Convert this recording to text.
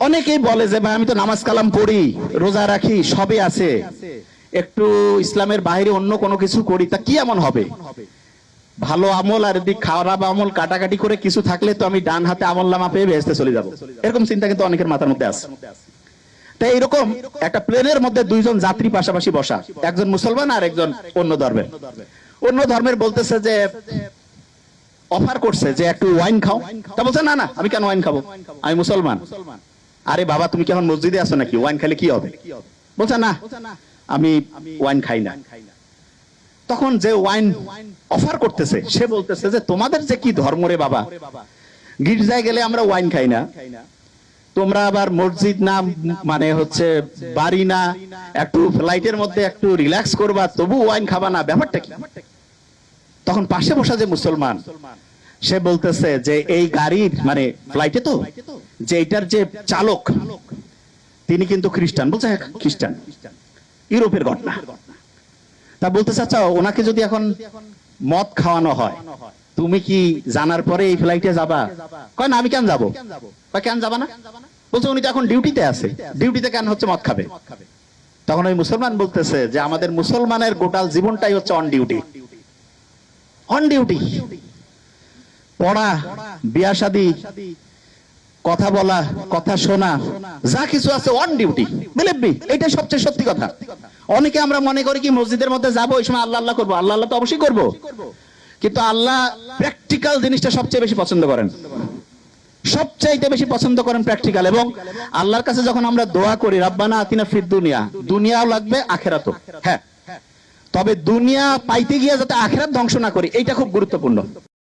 অনেকেই বলে যে ভাই আমি তো নামাজ কালাম পড়ি, রোজা রাখি, সবই আছে, একটু ইসলামের বাইরে অন্য কোনো কিছু করি, তা কি এমন হবে? ভালো আমল আর এদিক খারাপ আমল কাটাকাটি করে কিছু থাকলে তো আমি ডান হাতে আমল নামা পেয়ে বেহেশতে চলে যাব, এরকম চিন্তা কিন্তু অনেকের মাথার মধ্যে আছে। তাই এরকম একটা প্লেনের মধ্যে দুইজন যাত্রী পাশাপাশি বসা, একজন মুসলমান আর একজন অন্য ধর্মের বলতেছে যে অফার করছে যে একটু ওয়াইন খাও। তা বলছে না না, আমি কেন ওয়াইন খাবো, আমি মুসলমান। আরে বাবা, তুমি কি এখন মসজিদে আছো নাকি, ওয়াইন খেলে কি হবে? বলছে না, আমি ওয়াইন খাই না। তখন যে ওয়াইন অফার করতেছে সে বলতেছে যে তোমাদের যে কি ধর্ম রে বাবা, গির্জায় গেলে আমরা ওয়াইন খাই না, তোমরা আবার মসজিদ না মানে হচ্ছে বাড়ি না, একটু ফ্লাইটের মধ্যে একটু রিল্যাক্স করবা তবু ওয়াইন খাবা না, ব্যাপারটা কি? তখন পাশে বসা যে মুসলমান সে বলতেছে যে এই গাড়ির মানে ফ্লাইটে তো যে এটার যে চালক তিনি কিন্তু খ্রিস্টান। বলছে হ্যাঁ খ্রিস্টান, ইউরোপের ঘটনা। তা বলতেছে আচ্ছা ওনাকে যদি এখন মদ খাওয়ানো হয় তুমি কি জানার পরে এই ফ্লাইটে যাবা? কয় না, আমি কেন যাবো। কয় কেন যাবা না? বলছে উনি তো এখন ডিউটিতে আছে, ডিউটিতে কেন হচ্ছে মদ খাবে? তখন ওই মুসলমান বলতেছে যে আমাদের মুসলমানের গোটাল জীবনটাই হচ্ছে অন ডিউটি। অন ডিউটি, পড়া, বিয়া শাদী, কথা বলা, কথা শোনা, যা কিছু আছে অন ডিউটি। বিলিভ মি, এটাই সবচেয়ে সত্যি কথা। অনেকে আমরা মনে করি কি মসজিদের মধ্যে যাবো, ওই সময় আল্লাহ আল্লাহ করবো। আল্লাহ আল্লাহ তো অবশ্যই করবো, কিন্তু আল্লাহ প্র্যাকটিক্যাল জিনিসটা সবচেয়ে বেশি পছন্দ করেন, সবচাইতে বেশি পছন্দ করেন প্র্যাকটিক্যাল। এবং আল্লাহর কাছে যখন আমরা দোয়া করি রাব্বানা আতিনা ফিদ দুনিয়া, দুনিয়াও লাগবে আখিরাতও, হ্যাঁ, তবে দুনিয়া পাইতে গিয়ে যাতে আখিরাত ধ্বংস না করি, এইটা খুব গুরুত্বপূর্ণ।